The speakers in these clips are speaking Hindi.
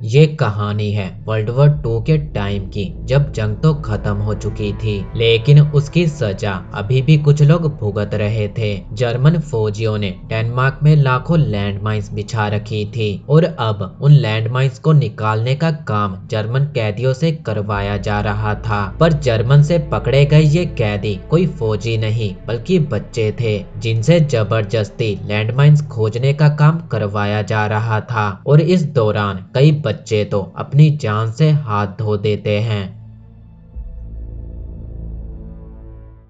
ये कहानी है वर्ल्ड वॉर 2 के टाइम की, जब जंग तो खत्म हो चुकी थी लेकिन उसकी सजा अभी भी कुछ लोग भुगत रहे थे। जर्मन फौजियों ने डेनमार्क में लाखों लैंडमाइंस बिछा रखी थी और अब उन लैंडमाइंस को निकालने का काम जर्मन कैदियों से करवाया जा रहा था। पर जर्मन से पकड़े गए ये कैदी कोई फौजी नहीं बल्कि बच्चे थे, जिनसे जबरदस्ती लैंडमाइंस खोजने का काम करवाया जा रहा था। और इस दौरान कई बच्चे तो अपनी जान से हाथ धो देते हैं।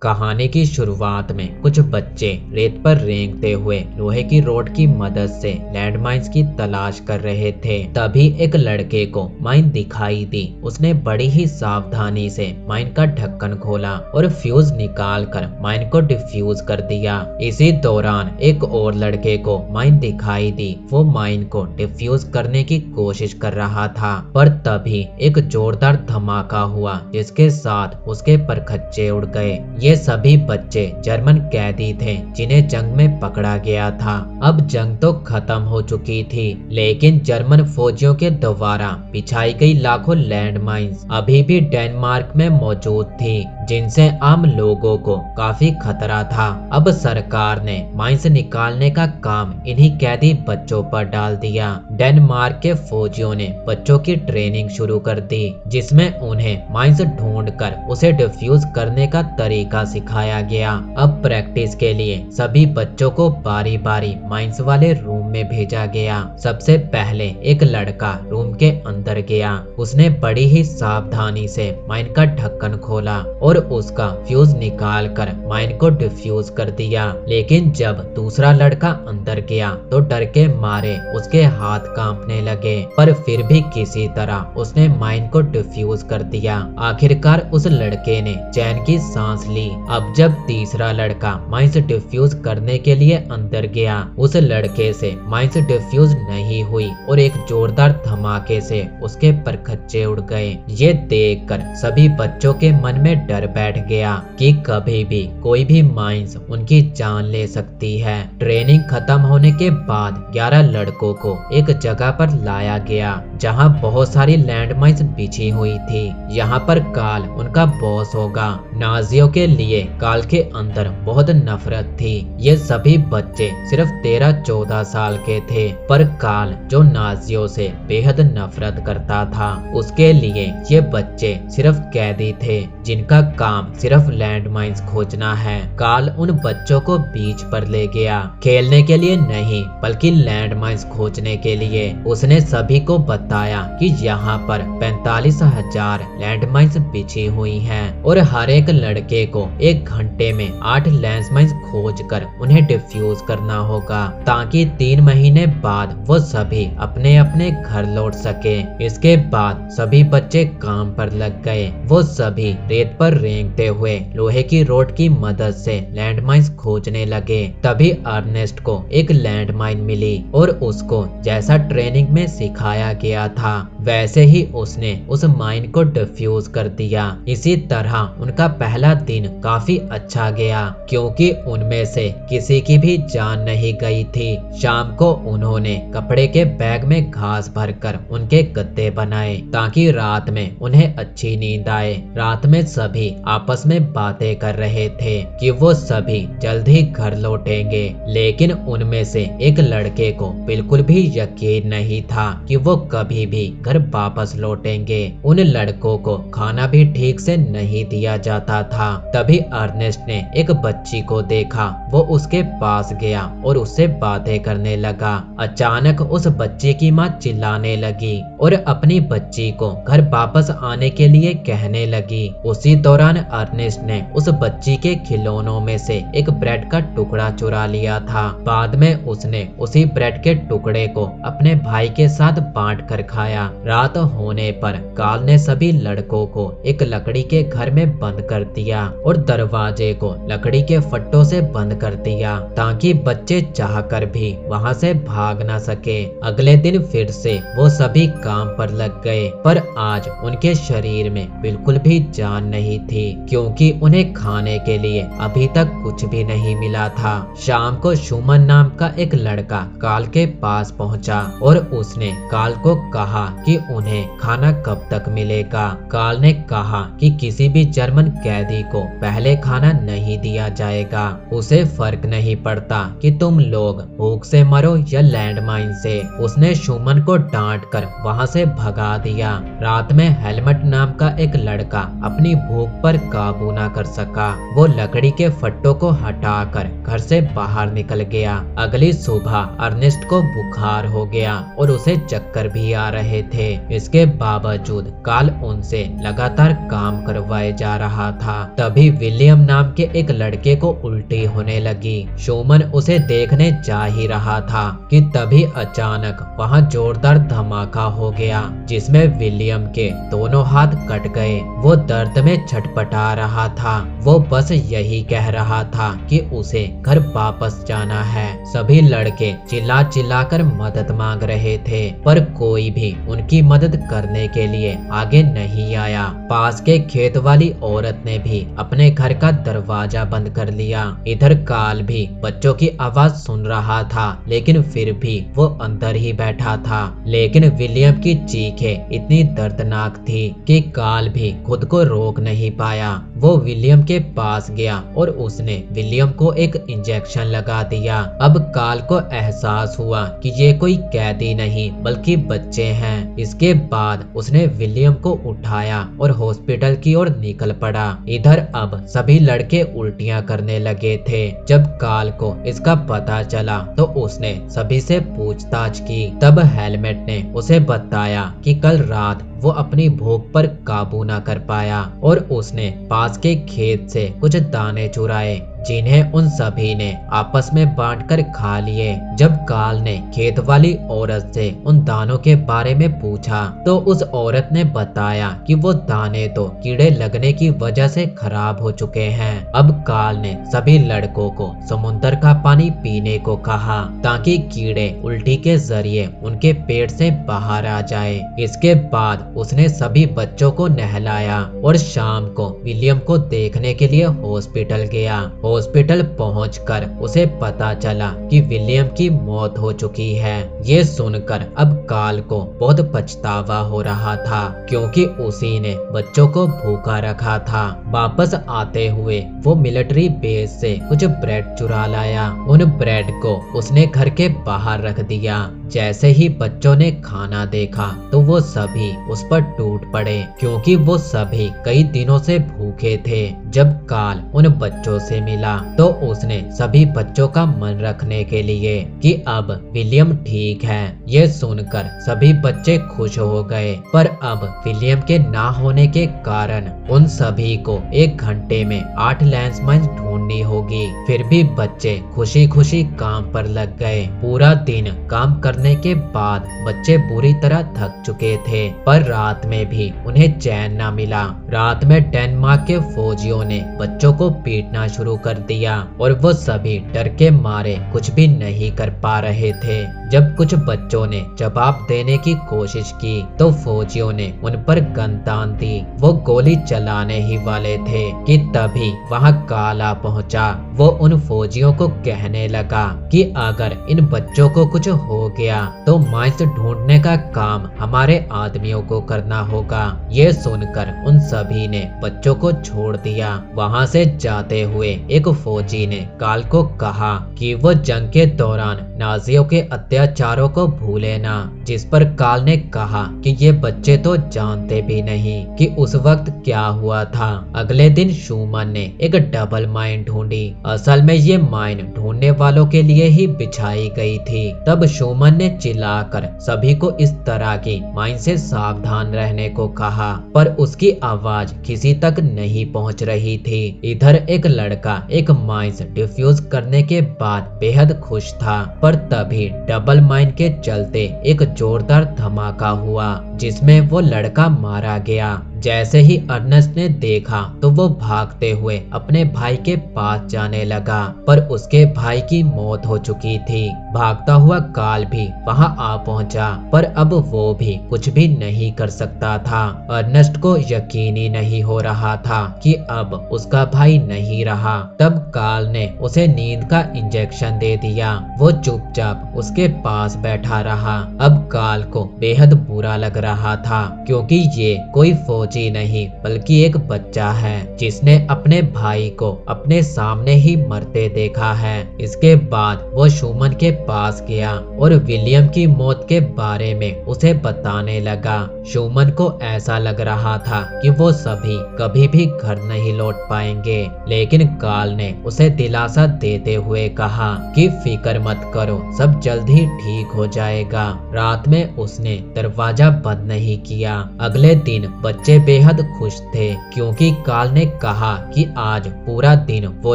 कहानी की शुरुआत में कुछ बच्चे रेत पर रेंगते हुए लोहे की रॉड की मदद से लैंडमाइंस की तलाश कर रहे थे। तभी एक लड़के को माइन दिखाई दी। उसने बड़ी ही सावधानी से माइन का ढक्कन खोला और फ्यूज निकालकर माइन को डिफ्यूज कर दिया। इसी दौरान एक और लड़के को माइन दिखाई दी। वो माइन को डिफ्यूज करने की कोशिश कर रहा था, पर तभी एक जोरदार धमाका हुआ जिसके साथ उसके परखच्चे उड़ गए। ये सभी बच्चे जर्मन कैदी थे जिन्हें जंग में पकड़ा गया था। अब जंग तो खत्म हो चुकी थी, लेकिन जर्मन फौजियों के द्वारा बिछाई गई लाखों लैंडमाइंस अभी भी डेनमार्क में मौजूद थी, जिनसे आम लोगों को काफी खतरा था। अब सरकार ने माइंस निकालने का काम इन्हीं कैदी बच्चों पर डाल दिया। डेनमार्क के फौजियों ने बच्चों की ट्रेनिंग शुरू कर दी, जिसमें उन्हें माइंस ढूंढकर उसे डिफ्यूज करने का तरीका सिखाया गया। अब प्रैक्टिस के लिए सभी बच्चों को बारी बारी माइंस वाले रूम में भेजा गया। सबसे पहले एक लड़का रूम के अंदर गया। उसने बड़ी ही सावधानी से माइन का ढक्कन खोला और उसका फ्यूज निकालकर माइन को डिफ्यूज कर दिया। लेकिन जब दूसरा लड़का अंदर गया तो डर के मारे उसके हाथ कांपने लगे, पर फिर भी किसी तरह उसने माइन को डिफ्यूज कर दिया। आखिरकार उस लड़के ने चैन की सांस ली। अब जब तीसरा लड़का माइंस डिफ्यूज करने के लिए अंदर गया, उस लड़के से माइंस डिफ्यूज नहीं हुई और एक जोरदार धमाके से उसके परखच्चे उड़ गए। ये देखकर सभी बच्चों के मन में डर बैठ गया कि कभी भी कोई भी माइंस उनकी जान ले सकती है। ट्रेनिंग खत्म होने के बाद 11 लड़कों को एक जगह पर लाया गया जहां बहुत सारी लैंडमाइंस बिछी हुई थी। यहाँ पर काल उनका बॉस होगा। नाजियों के लिए काल के अंदर बहुत नफरत थी। ये सभी बच्चे सिर्फ 13-14 साल के थे, पर काल जो नाजियों से बेहद नफरत करता था, उसके लिए ये बच्चे सिर्फ कैदी थे जिनका काम सिर्फ लैंडमाइंस खोजना है। काल उन बच्चों को बीच पर ले गया, खेलने के लिए नहीं बल्कि लैंडमाइंस खोजने के लिए। उसने सभी को बताया कि यहाँ पर 45,000 लैंडमाइंस बिछी हुई हैं और हर एक लड़के को 1 घंटे में 8 लैंडमाइंस खोजकर उन्हें डिफ्यूज करना होगा, ताकि 3 महीने बाद वो सभी अपने अपने घर लौट सके। इसके बाद सभी बच्चे काम पर लग गए। वो सभी रेत पर रेंगते हुए लोहे की रॉड की मदद से लैंडमाइंस खोजने लगे। तभी अर्नेस्ट को एक लैंडमाइन मिली और उसको जैसा ट्रेनिंग में सिखाया गया था वैसे ही उसने उस माइन को डिफ्यूज कर दिया। इसी तरह उनका पहला दिन काफी अच्छा गया, क्योंकि उनमें से किसी की भी जान नहीं गई थी। शाम को उन्होंने कपड़े के बैग में घास भरकर उनके गद्दे बनाए ताकि रात में उन्हें अच्छी नींद आए। रात में सभी आपस में बातें कर रहे थे कि वो सभी जल्द ही घर लौटेंगे, लेकिन उनमें से एक लड़के को बिल्कुल भी यकीन नहीं था कि वो कभी भी घर वापस लौटेंगे। उन लड़कों को खाना भी ठीक से नहीं दिया जाता था। तभी अर्नेस्ट ने एक बच्ची को देखा। वो उसके पास गया और उससे बातें करने लगा। अचानक उस बच्ची की माँ चिल्लाने लगी और अपनी बच्ची को घर वापस आने के लिए कहने लगी। उसी दौरान अर्नेस्ट ने उस बच्ची के खिलौनों में से एक ब्रेड का टुकड़ा चुरा लिया था। बाद में उसने उसी ब्रेड के टुकड़े को अपने भाई के साथ बांट कर खाया। रात होने पर काल ने सभी लड़कों को एक लकड़ी के घर में बंद कर दिया और दरवाजे को लकड़ी के फट्टों से बंद कर दिया, ताकि बच्चे चाहकर भी वहां से भाग न सके। अगले दिन फिर से वो सभी काम पर लग गए, पर आज उनके शरीर में बिल्कुल भी जान नहीं थी, क्योंकि उन्हें खाने के लिए अभी तक कुछ भी नहीं मिला था। शाम को शुमन नाम का एक लड़का काल के पास पहुंचा और उसने काल को कहा कि कि उन्हें खाना कब तक मिलेगा। कार्ल ने कहा कि किसी भी जर्मन कैदी को पहले खाना नहीं दिया जाएगा। उसे फर्क नहीं पड़ता कि तुम लोग भूख से मरो या लैंडमाइन से। उसने शूमन को डांट कर वहां से भगा दिया। रात में हेलमट नाम का एक लड़का अपनी भूख पर काबू न कर सका। वो लकड़ी के फट्टों को हटाकर घर से बाहर निकल गया। अगली सुबह अर्नेस्ट को बुखार हो गया और उसे चक्कर भी आ रहे थे। इसके बावजूद कार्ल उनसे लगातार काम करवाए जा रहा था। तभी विलियम नाम के एक लड़के को उल्टी होने लगी। शूमन उसे देखने जा ही रहा था कि तभी अचानक वहां जोरदार धमाका हो गया, जिसमें विलियम के दोनों हाथ कट गए। वो दर्द में छटपटा रहा था। वो बस यही कह रहा था कि उसे घर वापस जाना है। सभी लड़के चिल्ला चिल्लाकर मदद मांग रहे थे, पर कोई भी उनकी मदद करने के लिए आगे नहीं आया। पास के खेत वाली औरत ने भी अपने घर का दरवाजा बंद कर लिया। इधर कार्ल भी बच्चों की आवाज सुन रहा था, लेकिन फिर भी वो अंदर ही बैठा था। लेकिन विलियम की चीखें इतनी दर्दनाक थी कि कार्ल भी खुद को रोक नहीं पाया। वो विलियम के पास गया और उसने विलियम को एक इंजेक्शन लगा दिया। अब कार्ल को एहसास हुआ कि ये कोई कैदी नहीं बल्कि बच्चे हैं। इसके बाद उसने विलियम को उठाया और हॉस्पिटल की ओर निकल पड़ा। इधर अब सभी लड़के उल्टियां करने लगे थे। जब कार्ल को इसका पता चला तो उसने सभी से पूछताछ की। तब हेलमेट ने उसे बताया कि कल रात वो अपनी भूख पर काबू न कर पाया और उसने पास के खेत से कुछ दाने चुराए, जिन्हें उन सभी ने आपस में बांटकर खा लिए। जब कार्ल ने खेत वाली औरत से उन दानों के बारे में पूछा तो उस औरत ने बताया कि वो दाने तो कीड़े लगने की वजह से खराब हो चुके हैं। अब कार्ल ने सभी लड़कों को समुद्र का पानी पीने को कहा ताकि कीड़े उल्टी के जरिए उनके पेट से बाहर आ जाए। इसके बाद उसने सभी बच्चों को नहलाया और शाम को विलियम को देखने के लिए हॉस्पिटल गया। हॉस्पिटल पहुंचकर उसे पता चला कि विलियम की मौत हो चुकी है। ये सुनकर अब कार्ल को बहुत पछतावा हो रहा था, क्योंकि उसी ने बच्चों को भूखा रखा था। वापस आते हुए वो मिलिट्री बेस से कुछ ब्रेड चुरा लाया। उन ब्रेड को उसने घर के बाहर रख दिया। जैसे ही बच्चों ने खाना देखा तो वो सभी उस पर टूट पड़े, क्योंकि वो सभी कई दिनों से भूखे थे। जब कार्ल उन बच्चों से मिला तो उसने सभी बच्चों का मन रखने के लिए कि अब विलियम ठीक है। ये सुनकर सभी बच्चे खुश हो गए, पर अब विलियम के ना होने के कारण उन सभी को 1 घंटे में 8 लैंडमाइन ढूंढनी होगी। फिर भी बच्चे खुशी खुशी काम पर लग गए। पूरा दिन काम करने के बाद बच्चे बुरी तरह थक चुके थे, पर रात में भी उन्हें चैन न मिला। रात में डेनमार्क के फौजियों ने बच्चों को पीटना शुरू कर दिया और वो सभी डर के मारे कुछ भी नहीं कर पा रहे थे। जब कुछ बच्चों ने जवाब देने की कोशिश की तो फौजियों ने उन पर गन तान दी। वो गोली चलाने ही वाले थे कि तभी वहां कार्ल आ पहुंचा। वो उन फौजियों को कहने लगा कि अगर इन बच्चों को कुछ हो गया तो माइंस ढूंढने का काम हमारे आदमियों को करना होगा। ये सुनकर उन सभी ने बच्चों को छोड़ दिया। वहां से जाते हुए एक फौजी ने कार्ल को कहा कि वो जंग के दौरान नाजियों के अत्याचारों को भूले ना, जिस पर कार्ल ने कहा कि ये बच्चे तो जानते भी नहीं कि उस वक्त क्या हुआ था। अगले दिन शूमन ने एक डबल माइन ढूंढी। असल में ये माइन ढूंढने वालों के लिए ही बिछाई गई थी। तब शूमन ने चिल्लाकर सभी को इस तरह की माइन से सावधान रहने को कहा, पर उसकी आवाज किसी तक नहीं पहुंच रही थी। इधर एक लड़का एक माइन डिफ्यूज करने के बाद बेहद खुश था, पर तभी डबल माइन के चलते एक जोरदार धमाका हुआ, जिसमें वो लड़का मारा गया। जैसे ही अर्नेस्ट ने देखा तो वो भागते हुए अपने भाई के पास जाने लगा, पर उसके भाई की मौत हो चुकी थी। भागता हुआ कार्ल भी वहां आ पहुंचा, पर अब वो भी कुछ भी नहीं कर सकता था। अर्नेस्ट को यकीन ही नहीं हो रहा था कि अब उसका भाई नहीं रहा। तब कार्ल ने उसे नींद का इंजेक्शन दे दिया। वो चुपचाप उसके पास बैठा रहा। अब कार्ल को बेहद बुरा लग रहा था, क्योंकि ये कोई फौजी नहीं बल्कि एक बच्चा है जिसने अपने भाई को अपने सामने ही मरते देखा है। इसके बाद वो शूमन के पास गया और विलियम की मौत के बारे में उसे बताने लगा। शूमन को ऐसा लग रहा था कि वो सभी कभी भी घर नहीं लौट पाएंगे, लेकिन कार्ल ने उसे दिलासा देते हुए कहा कि फिक्र मत करो, सब जल्द ही ठीक हो जाएगा। रात में उसने दरवाजा बंद नहीं किया। अगले दिन बच्चे बेहद खुश थे, क्योंकि कार्ल ने कहा कि आज पूरा दिन वो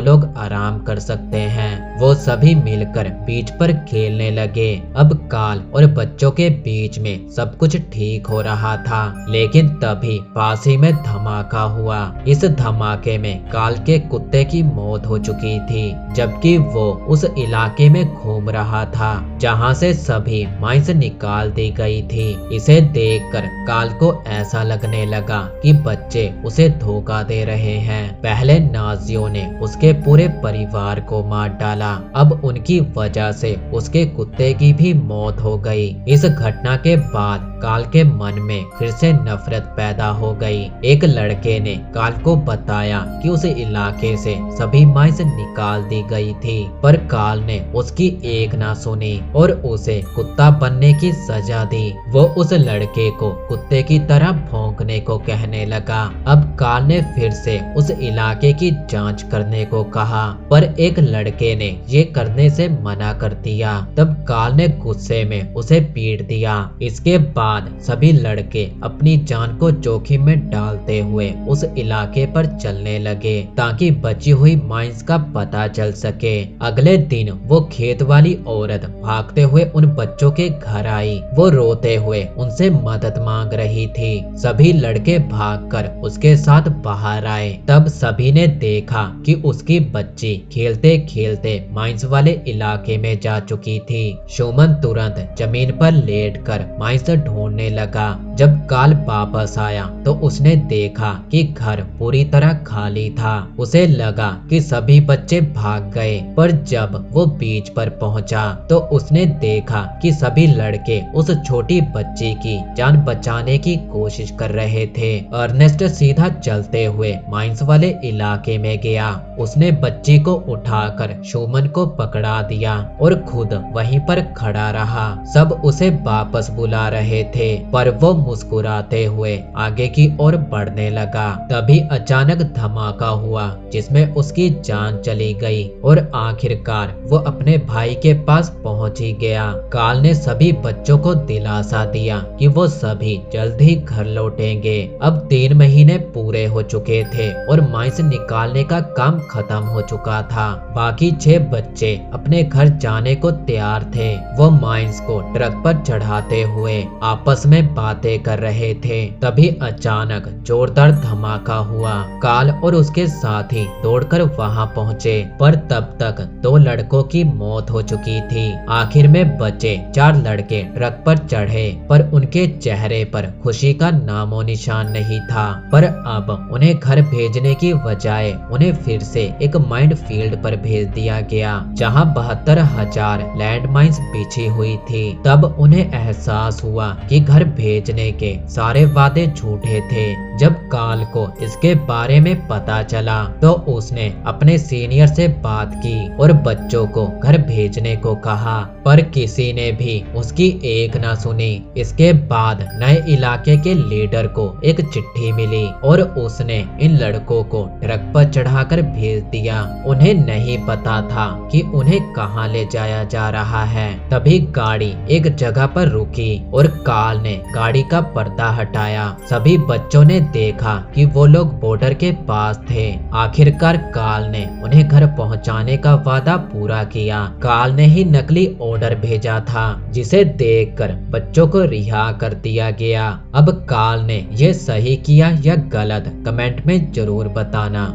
लोग आराम कर सकते हैं। वो सभी मिलकर बीच पर खेलने लगे। अब कार्ल और बच्चों के बीच में सब कुछ ठीक हो रहा था, लेकिन तभी पास ही में धमाका हुआ। इस धमाके में कार्ल के कुत्ते की मौत हो चुकी थी, जबकि वो उस इलाके में घूम रहा था जहां से सभी माइंस निकाल दी गई थी। इसे देखकर कार्ल को ऐसा लगने लगा कि बच्चे उसे धोखा दे रहे हैं। पहले नाजियों ने उसके पूरे परिवार को मार डाला, अब उनकी वजह से उसके कुत्ते की भी मौत हो गई। इस घटना के बाद कार्ल के मन में फिर से नफरत पैदा हो गई। एक लड़के ने कार्ल को बताया कि उस इलाके से सभी माइंस निकाल दी गई थी, पर कार्ल ने उसकी एक ना सुनी और उसे कुत्ता बनने की सजा दी। वो उस लड़के को कुत्ते की तरह भौंकने को कहने लगा। अब कार्ल ने फिर से उस इलाके की जांच करने को कहा, पर एक लड़के ने ये करने से मना कर दिया। तब कार्ल ने गुस्से में उसे पीट दिया। इसके बाद सभी लड़के अपनी जान को जोखिम में डालते हुए उस इलाके पर चलने लगे, ताकि बची हुई माइंस का पता चल सके। अगले दिन वो खेत वाली औरत भागते हुए उन बच्चों के घर आई। वो रोते हुए उनसे मदद मांग रही थी। सभी लड़के भागकर उसके साथ बाहर आए। तब सभी ने देखा कि उसकी बच्ची खेलते खेलते माइंस वाले इलाके में जा चुकी थी। शूमन तुरंत जमीन पर लेटकर माइंस ढूंढने लगा। जब कार्ल वापस आया तो उसने देखा कि घर पूरी तरह खाली था। उसे लगा कि सभी बच्चे भाग गए, पर जब वो बीच पर पहुंचा तो उसने देखा कि सभी लड़के उस छोटी बच्ची की जान बचाने की कोशिश कर रहे थे। अर्नेस्ट सीधा चलते हुए माइंस वाले इलाके में गया। उसने बच्ची को उठाकर शूमन को पकड़ा दिया और खुद वहीं पर खड़ा रहा। सब उसे वापस बुला रहे थे, पर वो मुस्कुराते हुए आगे की ओर बढ़ने लगा। तभी अचानक धमाका हुआ, जिसमें उसकी जान चली गई और आखिरकार वो अपने भाई के पास पहुंच ही गया। कार्ल ने सभी बच्चों को दिलासा दिया कि वो सभी जल्द ही घर लौटेंगे। अब 3 महीने पूरे हो चुके थे और माइंस निकालने का काम खत्म हो चुका था। बाकी 6 बच्चे अपने घर जाने को तैयार थे। वो माइंस को ट्रक पर चढ़ाते हुए आपस में बातें कर रहे थे। तभी अचानक जोरदार धमाका हुआ। कार्ल और उसके साथी दौड़कर वहां पहुंचे, पर तब तक 2 लड़कों की मौत हो चुकी थी। आखिर में बचे 4 लड़के ट्रक पर चढ़े, पर उनके चेहरे पर खुशी का नामो निशान नहीं था। पर अब उन्हें घर भेजने की बजाय उन्हें फिर से एक माइंड फील्ड पर भेज दिया गया, जहां 72,000 लैंड माइंस बिछी हुई थी। तब उन्हें एहसास हुआ कि घर भेजने के सारे वादे झूठे थे। जब कार्ल को इसके बारे में पता चला तो उसने अपने सीनियर से बात की और बच्चों को घर भेजने को कहा, पर किसी ने भी उसकी एक ना सुनी। इसके बाद नए इलाके के लीडर को एक चिट्ठी मिली और उसने इन लड़कों को ट्रक पर चढ़ाकर भेज दिया। उन्हें नहीं पता था कि उन्हें कहां ले जाया जा रहा है। तभी गाड़ी एक जगह पर रुकी और कार्ल ने गाड़ी का पर्दा हटाया। सभी बच्चों ने देखा कि वो लोग बॉर्डर के पास थे। आखिरकार कार्ल ने उन्हें घर पहुंचाने का वादा पूरा किया। कार्ल ने ही नकली ऑर्डर भेजा था, जिसे देखकर बच्चों को रिहा कर दिया गया। अब कार्ल ने ये सही किया या गलत, कमेंट में जरूर बताना।